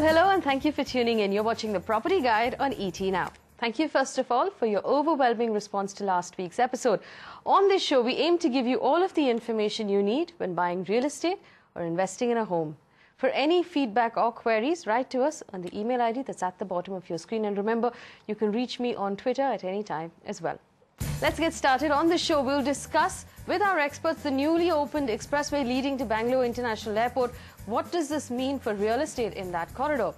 Well, hello and thank you for tuning in. You're watching The Property Guide on ET Now. Thank you first of all for your overwhelming response to last week's episode. On this show, we aim to give you all of the information you need when buying real estate or investing in a home. For any feedback or queries, write to us on the email ID that's at the bottom of your screen. And remember, you can reach me on Twitter at any time as well. Let's get started. On the show, we'll discuss with our experts the newly opened expressway leading to Bangalore International Airport. What does this mean for real estate in that corridor?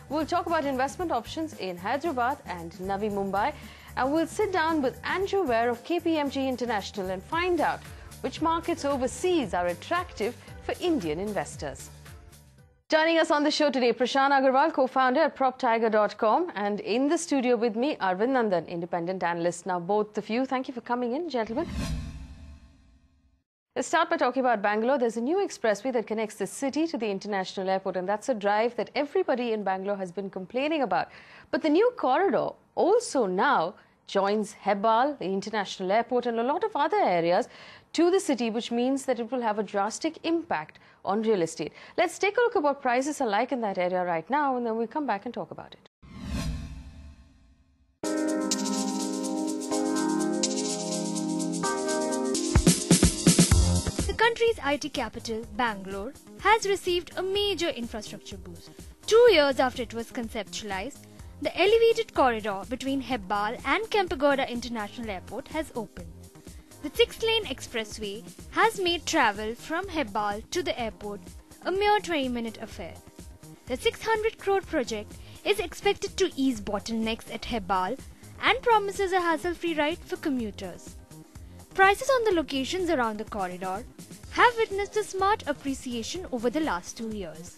We'll talk about investment options in Hyderabad and Navi Mumbai. And we'll sit down with Andrew Ware of KPMG International and find out which markets overseas are attractive for Indian investors. Joining us on the show today, Prashant Agarwal, co-founder at PropTiger.com, and in the studio with me, Arvind Nandan, independent analyst. Now, both of you, thank you for coming in, gentlemen. Let's start by talking about Bangalore. There's a new expressway that connects the city to the international airport, and that's a drive that everybody in Bangalore has been complaining about. But the new corridor also now joins Hebbal, the international airport, and a lot of other areas to the city, which means that it will have a drastic impact on real estate. Let's take a look at what prices are like in that area right now, and then we'll come back and talk about it. The country's IT capital, Bangalore, has received a major infrastructure boost. 2 years after it was conceptualized, the elevated corridor between Hebbal and Kempegowda International Airport has opened. The 6-lane expressway has made travel from Hebbal to the airport a mere 20-minute affair. The 600 crore project is expected to ease bottlenecks at Hebbal and promises a hassle-free ride for commuters. Prices on the locations around the corridor have witnessed a smart appreciation over the last 2 years.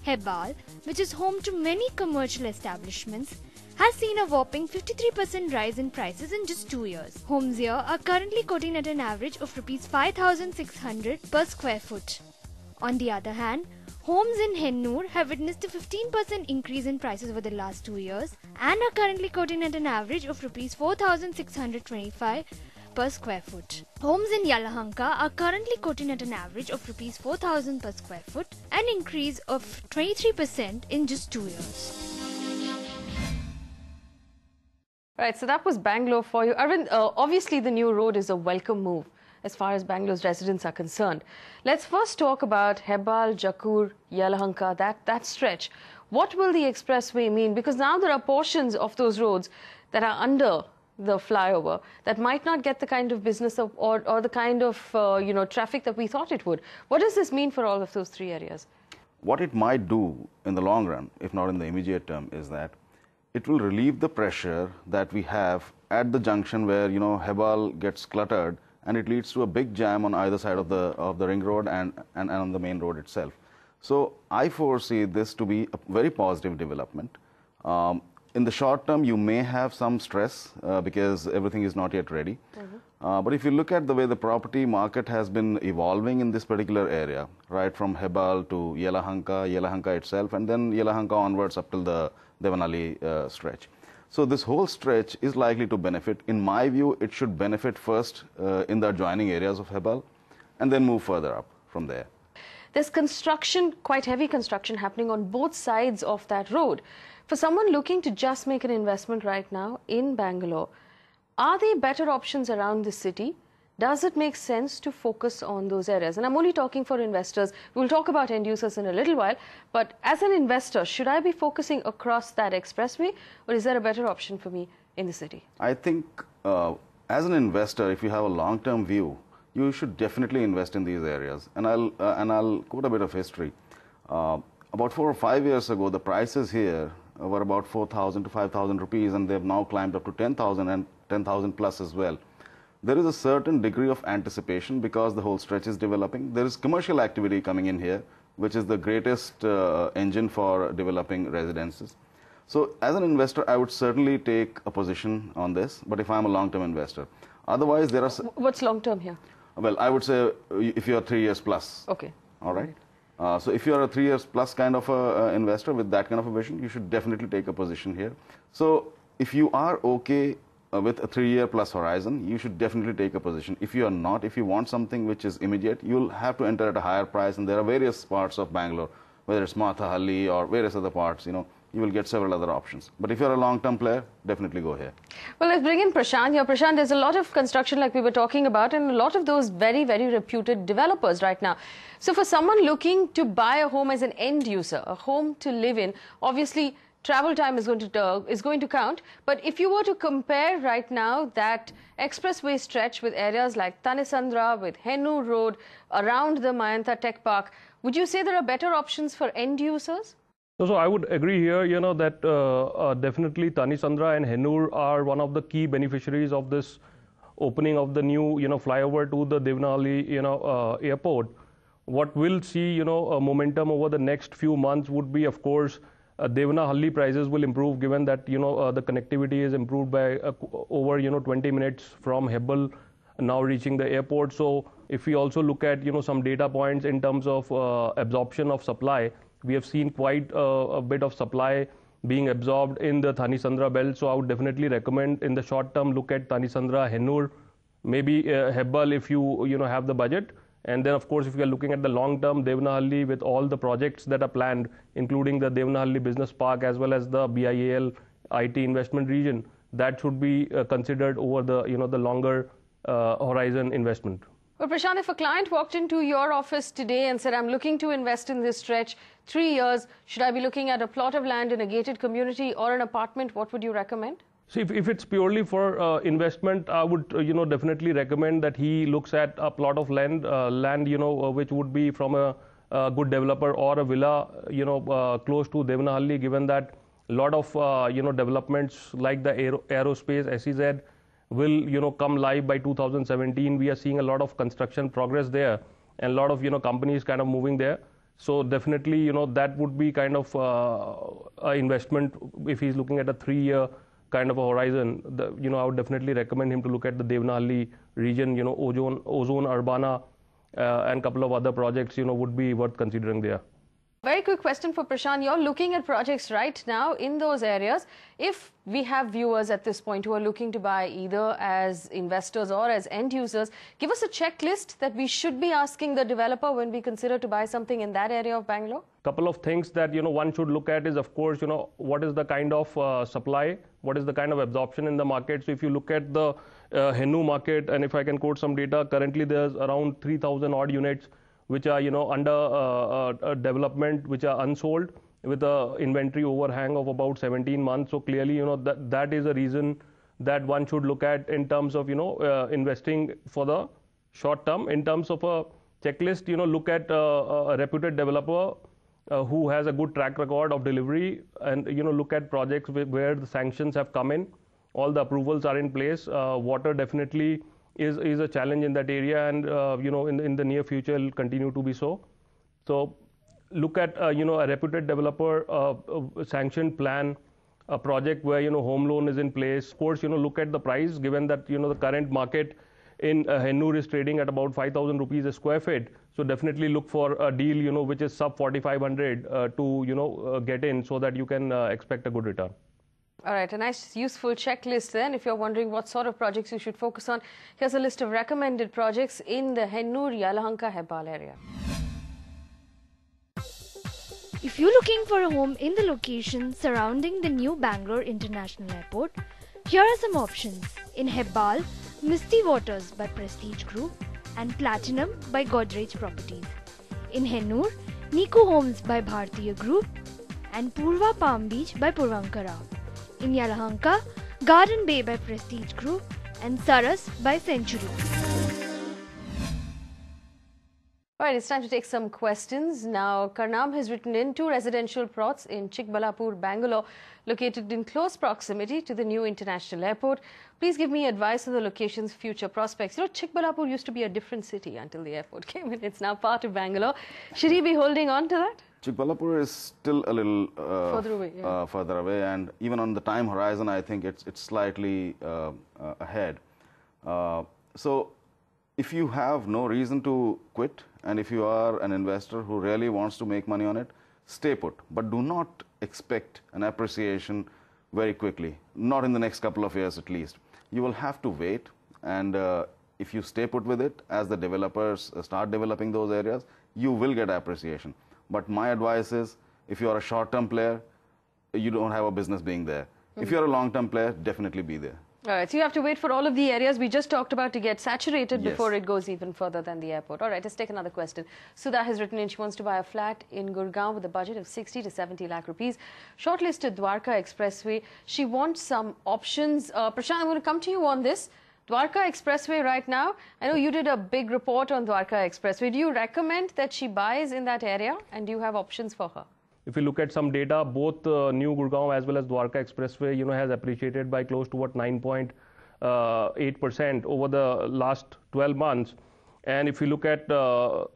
Hebbal, which is home to many commercial establishments, has seen a whopping 53% rise in prices in just 2 years. Homes here are currently quoting at an average of Rs 5,600 per square foot. On the other hand, homes in Hennur have witnessed a 15% increase in prices over the last 2 years and are currently quoting at an average of Rs 4,625 per square foot. Homes in Yelahanka are currently quoting at an average of Rs 4,000 per square foot, an increase of 23% in just 2 years. Right, so that was Bangalore for you. Arvind, obviously the new road is a welcome move as far as Bangalore's residents are concerned. Let's first talk about Hebbal, Jakkur, Yelahanka, that stretch. What will the expressway mean? Because now there are portions of those roads that are under the flyover that might not get the kind of business or the kind of traffic that we thought it would. What does this mean for all of those three areas? What it might do in the long run, if not in the immediate term, is that it will relieve the pressure that we have at the junction where, Hebbal gets cluttered and it leads to a big jam on either side of the ring road and on the main road itself. So I foresee this to be a very positive development. In the short term, you may have some stress because everything is not yet ready. But if you look at the way the property market has been evolving in this particular area, right from Hebbal to Yelahanka itself, and then Yelahanka onwards up till the Devanali stretch. So this whole stretch is likely to benefit. In my view, it should benefit first in the adjoining areas of Hebbal and then move further up from there. There's construction, quite heavy construction happening on both sides of that road. For someone looking to just make an investment right now in Bangalore, are there better options around the city? Does it make sense to focus on those areas? And I'm only talking for investors. We'll talk about end users in a little while. But as an investor, should I be focusing across that expressway, or is there a better option for me in the city? I think as an investor, if you have a long-term view, you should definitely invest in these areas. And I'll quote a bit of history. About 4 or 5 years ago, the prices here were about 4,000 to 5,000 rupees, and they've now climbed up to 10,000 and 10,000 plus as well. There is a certain degree of anticipation because the whole stretch is developing. There is commercial activity coming in here, which is the greatest engine for developing residences. So as an investor, I would certainly take a position on this, but if I'm a long-term investor. Otherwise, there are... What's long-term here? Well, I would say if you're 3 years plus. Okay. All right. So if you're a 3 years plus kind of a investor with that kind of a vision, you should definitely take a position here. So if you are okay with a 3-year plus horizon, you should definitely take a position. If you are not, if you want something which is immediate, you'll have to enter at a higher price, and there are various parts of Bangalore whether it's Mathahalli or various other parts, you will get several other options. But if you're a long-term player, definitely go here. Well, let's bring in Prashant here. Prashant, there's a lot of construction like we were talking about and a lot of those very, very reputed developers right now. So for someone looking to buy a home as an end user, a home to live in, obviously travel time is going to count. But if you were to compare right now that expressway stretch with areas like Tanisandra, with Hennur Road, around the Mayantha Tech Park, would you say there are better options for end users? So I would agree here, that definitely Tanisandra and Hennur are one of the key beneficiaries of this opening of the new, flyover to the Devanahalli, airport. What we'll see, a momentum over the next few months would be, of course, Devanahalli prices will improve given that, the connectivity is improved by over, 20 minutes from Hebbal now reaching the airport. So if we also look at, some data points in terms of absorption of supply, we have seen quite a bit of supply being absorbed in the Tanisandra belt. So I would definitely recommend in the short term, look at Tanisandra, Hennur, maybe Hebbal if you, have the budget. And then, of course, if you are looking at the long term, Devanahalli with all the projects that are planned, including the Devanahalli Business Park as well as the BIAL IT investment region, that should be considered over the, the longer horizon investment. Well, Prashant, if a client walked into your office today and said, I'm looking to invest in this stretch, 3 years, should I be looking at a plot of land in a gated community or an apartment? What would you recommend? See, if it's purely for investment, I would, definitely recommend that he looks at a plot of land, which would be from a good developer or a villa, close to Devanahalli, given that a lot of, developments like the aerospace, SEZ, will, come live by 2017. We are seeing a lot of construction progress there and a lot of, companies kind of moving there. So definitely, that would be kind of an investment if he's looking at a 3-year kind of a horizon. I would definitely recommend him to look at the Devanahalli region, Ozone Urbana, and a couple of other projects, would be worth considering there. Very quick question for Prashant. You're looking at projects right now in those areas. If we have viewers at this point who are looking to buy either as investors or as end users, give us a checklist that we should be asking the developer when we consider to buy something in that area of Bangalore. Couple of things that, one should look at is, of course, what is the kind of supply, what is the kind of absorption in the market. So if you look at the Hennur market, and if I can quote some data, currently there's around 3,000 odd units which are, under development, which are unsold, with a inventory overhang of about 17 months. So clearly, that is a reason that one should look at in terms of, investing for the short term. In terms of a checklist, look at a reputed developer who has a good track record of delivery, and, look at projects where the sanctions have come in, all the approvals are in place. Water definitely is a challenge in that area, and in the near future it will continue to be so. So look at a reputed developer, sanctioned plan, a project where home loan is in place. Of course, look at the price, given that the current market in Hennur is trading at about 5,000 rupees a square feet. So definitely look for a deal which is sub 4,500 to get in, so that you can expect a good return. All right, a nice useful checklist then. If you're wondering what sort of projects you should focus on, here's a list of recommended projects in the Hennur, Yelahanka, Hebbal area. If you're looking for a home in the location surrounding the new Bangalore International Airport, here are some options. In Hebbal, Misty Waters by Prestige Group and Platinum by Godrej Properties. In Hennur, Niku Homes by Bhartiya Group and Purva Palm Beach by Purvankara. In Yelahanka, Garden Bay by Prestige Group and Saras by Century. All right, it's time to take some questions. Now, Karnam has written in 2 residential plots in Chikbalapur, Bangalore, located in close proximity to the new international airport. Please give me advice on the location's future prospects. Chikbalapur used to be a different city until the airport came in. It's now part of Bangalore. Should he be holding on to that? Chikbalapur is still a little further away, and even on the time horizon, I think it's slightly ahead. So if you have no reason to quit, and if you are an investor who really wants to make money on it, stay put. But do not expect an appreciation very quickly, not in the next couple of years at least. You will have to wait, and if you stay put with it, as the developers start developing those areas, you will get appreciation. But my advice is, if you are a short-term player, you don't have a business being there. If you're a long-term player, definitely be there. All right, so you have to wait for all of the areas we just talked about to get saturated Yes. before it goes even further than the airport. All right, let's take another question. Sudha has written in, she wants to buy a flat in Gurgaon with a budget of 60 to 70 lakh rupees. Shortlisted Dwarka Expressway. She wants some options. Prashant, I'm going to come to you on this. Dwarka Expressway right now, I know you did a big report on Dwarka Expressway. Do you recommend that she buys in that area, and do you have options for her? If you look at some data, both New Gurgaon as well as Dwarka Expressway, has appreciated by close to 9.8% over the last 12 months. And if you look at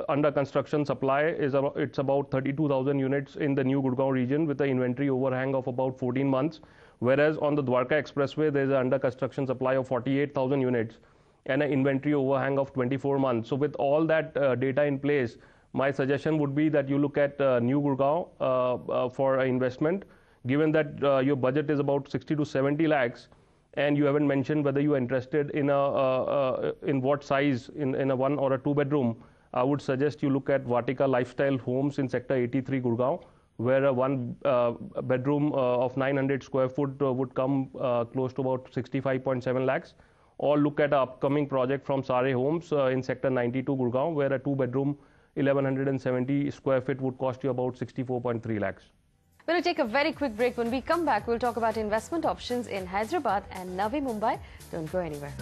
under construction supply, it's about 32,000 units in the New Gurgaon region with an inventory overhang of about 14 months. Whereas on the Dwarka Expressway, there's an under construction supply of 48,000 units and an inventory overhang of 24 months. So with all that data in place, my suggestion would be that you look at New Gurgaon for investment, given that your budget is about 60 to 70 lakhs, and you haven't mentioned whether you are interested in in what size, in a 1 or a 2 bedroom. I would suggest you look at Vatika Lifestyle Homes in Sector 83 Gurgaon, where a 1 bedroom of 900 square foot would come close to about 65.7 lakhs. Or look at an upcoming project from Sare Homes in Sector 92 Gurgaon, where a 2 bedroom 1170 square feet would cost you about 64.3 lakhs. We're going to take a very quick break. When we come back, we'll talk about investment options in Hyderabad and Navi Mumbai. Don't go anywhere.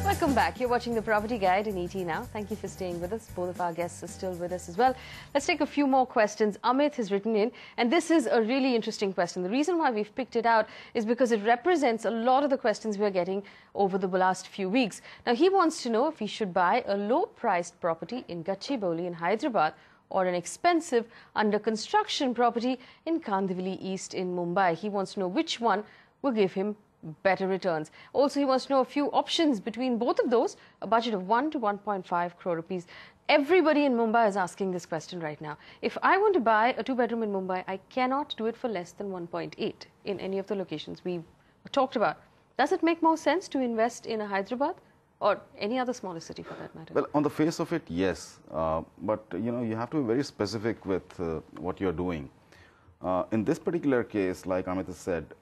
Welcome back. You're watching The Property Guide in ET Now. Thank you for staying with us. Both of our guests are still with us as well. Let's take a few more questions. Amit has written in, and this is a really interesting question. The reason why we've picked it out is because it represents a lot of the questions we're getting over the last few weeks. Now, he wants to know if he should buy a low-priced property in Gachibowli in Hyderabad or an expensive under-construction property in Kandivali East in Mumbai. He wants to know which one will give him better returns. Also, he wants to know a few options between both of those, a budget of 1 to 1.5 crore rupees. Everybody in Mumbai is asking this question right now. If I want to buy a 2-bedroom in Mumbai, I cannot do it for less than 1.8 in any of the locations we talked about. Does it make more sense to invest in a Hyderabad or any other smaller city for that matter? Well, on the face of it, yes. But, you have to be very specific with what you're doing. In this particular case, like Amit has said,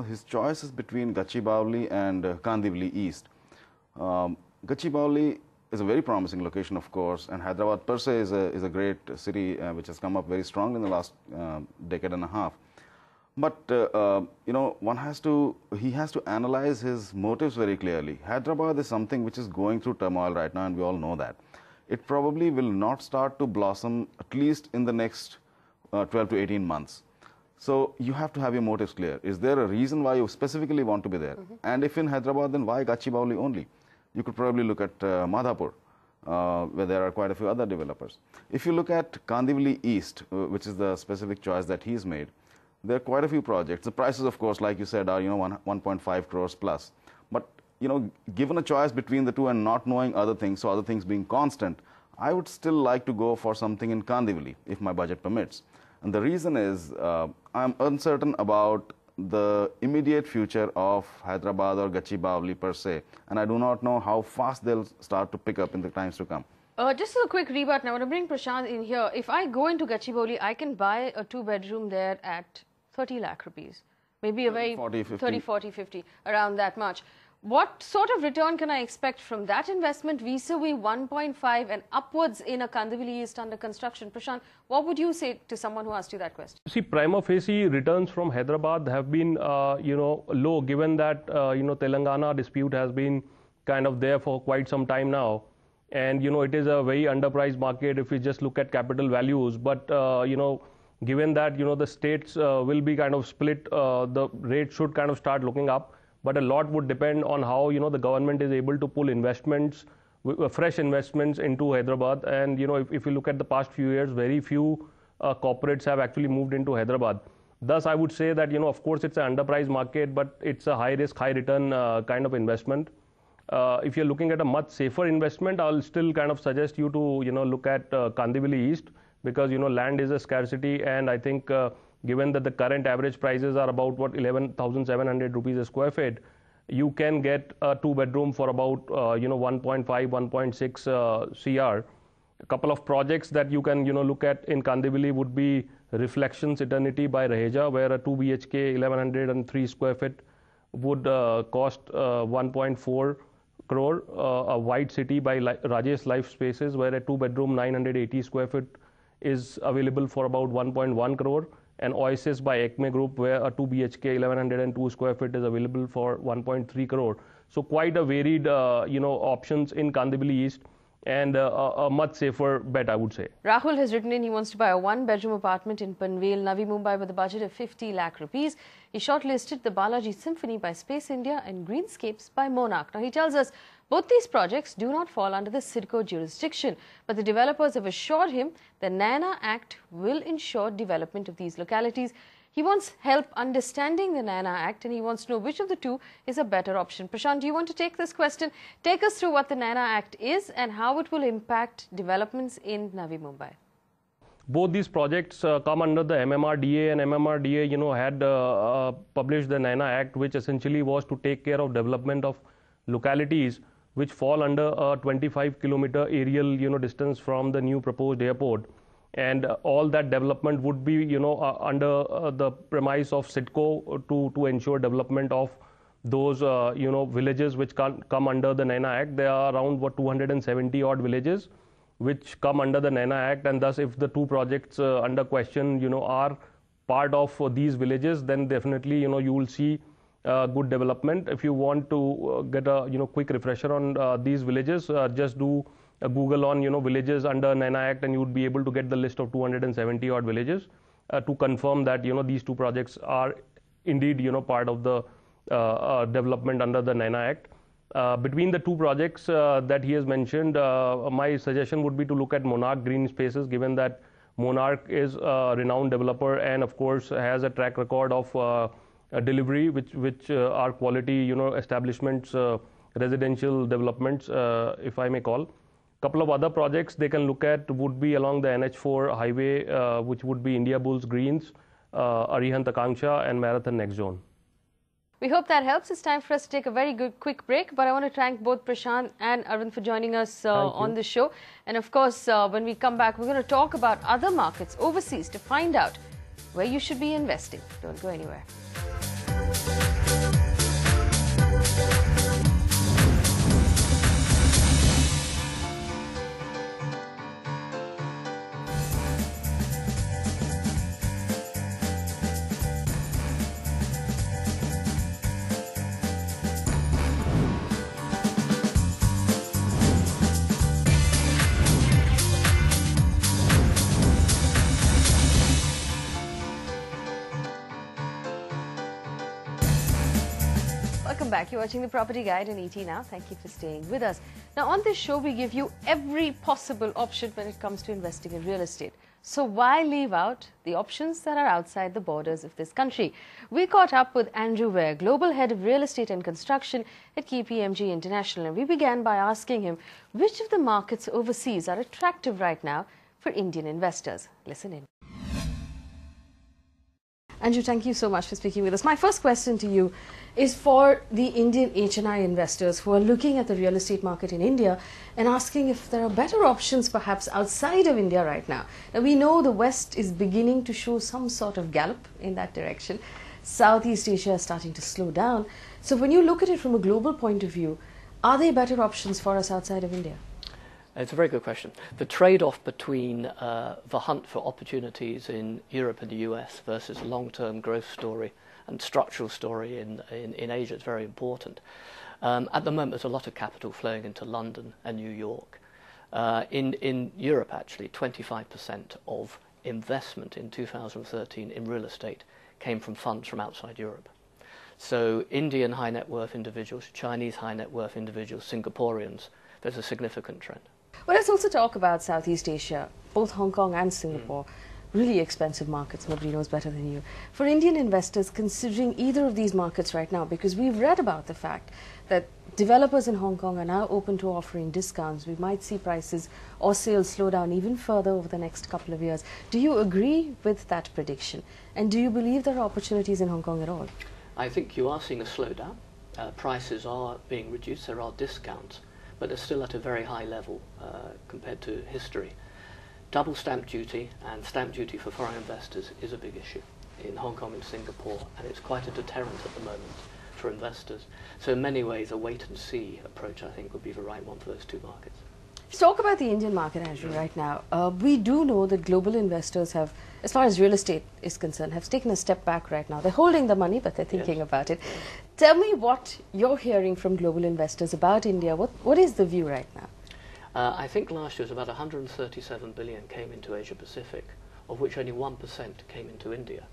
his choice is between Gachibowli and Kandivali East. Gachibowli is a very promising location, of course, and Hyderabad per se is a great city which has come up very strong in the last decade and a half. But, he has to analyze his motives very clearly. Hyderabad is something which is going through turmoil right now, and we all know that. It probably will not start to blossom at least in the next 12 to 18 months. So you have to have your motives clear. Is there a reason why you specifically want to be there? And if in Hyderabad, then why Gachibowli only? You could probably look at Madhapur, where there are quite a few other developers. If you look at Kandivali East, which is the specific choice that he's made, there are quite a few projects. The prices, of course, like you said, are 1.5 crores plus. But given a choice between the two and not knowing other things, so other things being constant, I would still like to go for something in Kandivali if my budget permits. And the reason is I'm uncertain about the immediate future of Hyderabad or Gachibowli per se, and I do not know how fast they'll start to pick up in the times to come. Just a quick rebut now. I want to bring Prashant in here. If I go into Gachibowli, I can buy a 2-bedroom there at 30 lakh rupees. Maybe a very 30, 40, 50, around that much. What sort of return can I expect from that investment vis-a-vis 1.5 and upwards in a Kandivali East under construction? Prashant, what would you say to someone who asked you that question? See, prima facie returns from Hyderabad have been, low, given that, Telangana dispute has been kind of there for quite some time now. And, it is a very underpriced market if we just look at capital values. But, given that, the states will be kind of split, the rate should kind of start looking up. but a lot would depend on how, the government is able to pull investments, fresh investments into Hyderabad. And, if you look at the past few years, very few corporates have actually moved into Hyderabad. Thus, I would say that, of course, it's an underpriced market, but it's a high risk, high return kind of investment. If you're looking at a much safer investment, I'll still kind of suggest you to, look at Kandivali East, because, land is a scarcity. And I think given that the current average prices are about 11,700 rupees a square feet, you can get a 2-bedroom for about 1.5, 1.6 CR. A couple of projects that you can look at in Kandivali would be Reflections Eternity by Raheja, where a 2 BHK 1103 square feet would cost 1.4 crore. A White City by Rajesh Life Spaces, where a 2-bedroom 980 square feet is available for about 1.1 crore. And Oasis by Acme Group, where a 2 BHK 1102 square feet is available for 1.3 crore. So quite a varied options in Kandivali East, and a much safer bet, I would say. Rahul has written in, he wants to buy a 1-bedroom apartment in Panvel, Navi Mumbai with a budget of 50 lakh rupees. He shortlisted the Balaji Symphony by Space India and Greenscapes by Monarch. Now he tells us both these projects do not fall under the CIDCO jurisdiction, but the developers have assured him the NANA Act will ensure development of these localities. He wants help understanding the NANA Act, and he wants to know which of the two is a better option. Prashant, do you want to take this question? Take us through what the NANA Act is and how it will impact developments in Navi Mumbai. Both these projects come under the MMRDA, and MMRDA, had published the NANA Act, which essentially was to take care of development of localities which fall under a 25-kilometer aerial, distance from the new proposed airport. And all that development would be, under the premise of CIDCO to ensure development of those, villages which come under the NANA Act. There are around 270 odd villages which come under the NANA Act, and thus if the two projects under question, are part of these villages, then definitely, you will see good development. If you want to get a, quick refresher on these villages, just do a Google on, villages under NANA Act, and you would be able to get the list of 270 odd villages to confirm that, these two projects are indeed, part of the development under the NANA Act. Between the two projects that he has mentioned, my suggestion would be to look at Monarch Green Spaces, given that Monarch is a renowned developer and of course has a track record of delivery, which are quality, establishments, residential developments, if I may call. Couple of other projects they can look at would be along the NH4 highway, which would be India Bulls Greens, Arihant Akanksha, and Marathon Next Zone. We hope that helps. It's time for us to take a very quick break, but I want to thank both Prashant and Arvind for joining us on the show. And of course, when we come back, we're going to talk about other markets overseas to find out where you should be investing. Don't go anywhere. Welcome back. You're watching the Property Guide on ET Now. Thank you for staying with us. Now, on this show, we give you every possible option when it comes to investing in real estate. So why leave out the options that are outside the borders of this country? We caught up with Andrew Ware, Global Head of Real Estate and Construction at KPMG International, and we began by asking him which of the markets overseas are attractive right now for Indian investors. Listen in. Andrew, thank you so much for speaking with us. My first question to you is for the Indian HNI investors who are looking at the real estate market in India and asking if there are better options perhaps outside of India right now. Now, we know the West is beginning to show some sort of gallop in that direction. Southeast Asia is starting to slow down. So when you look at it from a global point of view, are there better options for us outside of India? It's a very good question. The trade-off between the hunt for opportunities in Europe and the US versus long-term growth story and structural story in Asia is very important. At the moment, there's a lot of capital flowing into London and New York. In Europe, actually, 25% of investment in 2013 in real estate came from funds from outside Europe. So Indian high net worth individuals, Chinese high net worth individuals, Singaporeans, there's a significant trend. Well, let's also talk about Southeast Asia, both Hong Kong and Singapore. Really expensive markets, nobody knows better than you. For Indian investors considering either of these markets right now, because we've read about the fact that developers in Hong Kong are now open to offering discounts, we might see prices or sales slow down even further over the next couple of years. Do you agree with that prediction? And do you believe there are opportunities in Hong Kong at all? I think you are seeing a slowdown. Prices are being reduced, there are discounts, but they're still at a very high level compared to history. Double stamp duty and stamp duty for foreign investors is a big issue in Hong Kong and Singapore, and it's quite a deterrent at the moment for investors. So in many ways, a wait-and-see approach, I think, would be the right one for those two markets. Let's talk about the Indian market, Andrew, right now. We do know that global investors have, as far as real estate is concerned, have taken a step back right now. They're holding the money, but they're thinking about it. Tell me what you're hearing from global investors about India. What is the view right now? I think last year was about 137 billion came into Asia Pacific, of which only 1% came into India.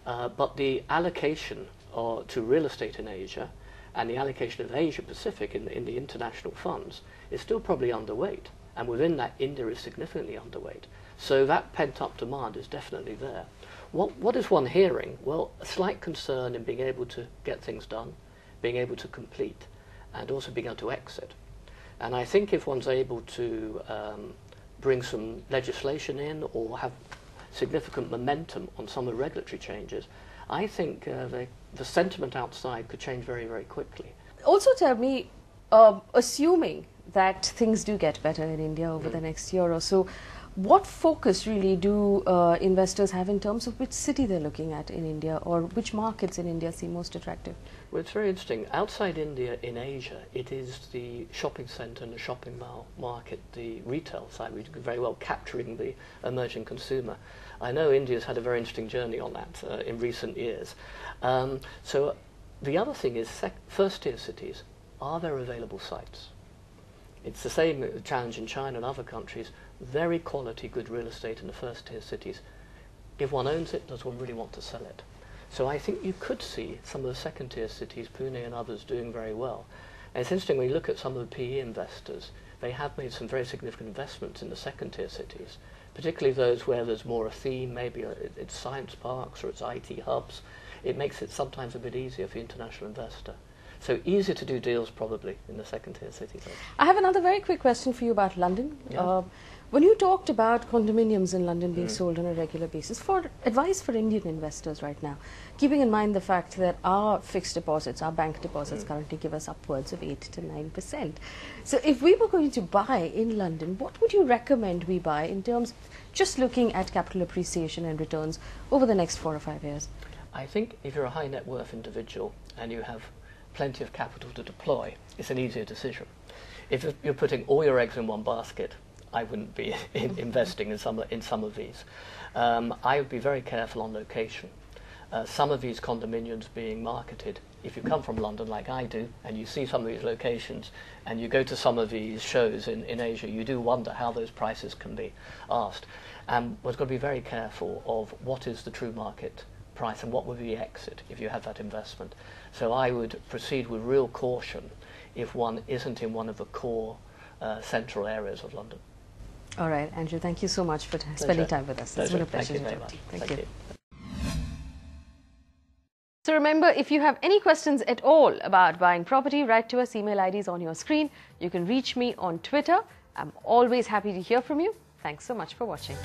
But the allocation to real estate in Asia and the allocation of Asia Pacific in the international funds is still probably underweight. And within that, India is significantly underweight. So that pent-up demand is definitely there. What is one hearing? Well, a slight concern in being able to get things done, being able to complete, and also being able to exit. And I think if one's able to bring some legislation in or have significant momentum on some of the regulatory changes, I think the sentiment outside could change very, very quickly. Also tell me, assuming that things do get better in India over the next year or so, what focus really do investors have in terms of which city they're looking at in India, or which markets in India seem most attractive? Well, it's very interesting. Outside India, in Asia, it is the shopping centre and the shopping mall market, the retail side, which is very well capturing the emerging consumer. I know India's had a very interesting journey on that in recent years. So the other thing is first-tier cities. Are there available sites? It's the same challenge in China and other countries. Very quality, good real estate in the first-tier cities. If one owns it, does one really want to sell it? So I think you could see some of the second-tier cities, Pune and others, doing very well. And it's interesting when you look at some of the PE investors, they have made some very significant investments in the second-tier cities, particularly those where there's more a theme, maybe it's science parks or it's IT hubs. It makes it sometimes a bit easier for the international investor. So easier to do deals probably in the second-tier cities. I have another very quick question for you about London. Yeah. When you talked about condominiums in London being sold on a regular basis, for advice for Indian investors right now, keeping in mind the fact that our fixed deposits, our bank deposits currently give us upwards of 8 to 9%. So if we were going to buy in London, what would you recommend we buy in terms of just looking at capital appreciation and returns over the next 4 or 5 years? I think if you're a high net worth individual and you have plenty of capital to deploy, it's an easier decision. If you're putting all your eggs in one basket, I wouldn't be investing in some of these. I would be very careful on location. Some of these condominiums being marketed, if you come from London like I do, and you see some of these locations, and you go to some of these shows in Asia, you do wonder how those prices can be asked. And one's got to be very careful of what is the true market price and what would be the exit if you have that investment. So I would proceed with real caution if one isn't in one of the core central areas of London. All right, Andrew, thank you so much for spending time with us. It's been a pleasure. Thank you very much. Thank you. So remember, if you have any questions at all about buying property, write to us. Email ID is on your screen. You can reach me on Twitter. I'm always happy to hear from you. Thanks so much for watching.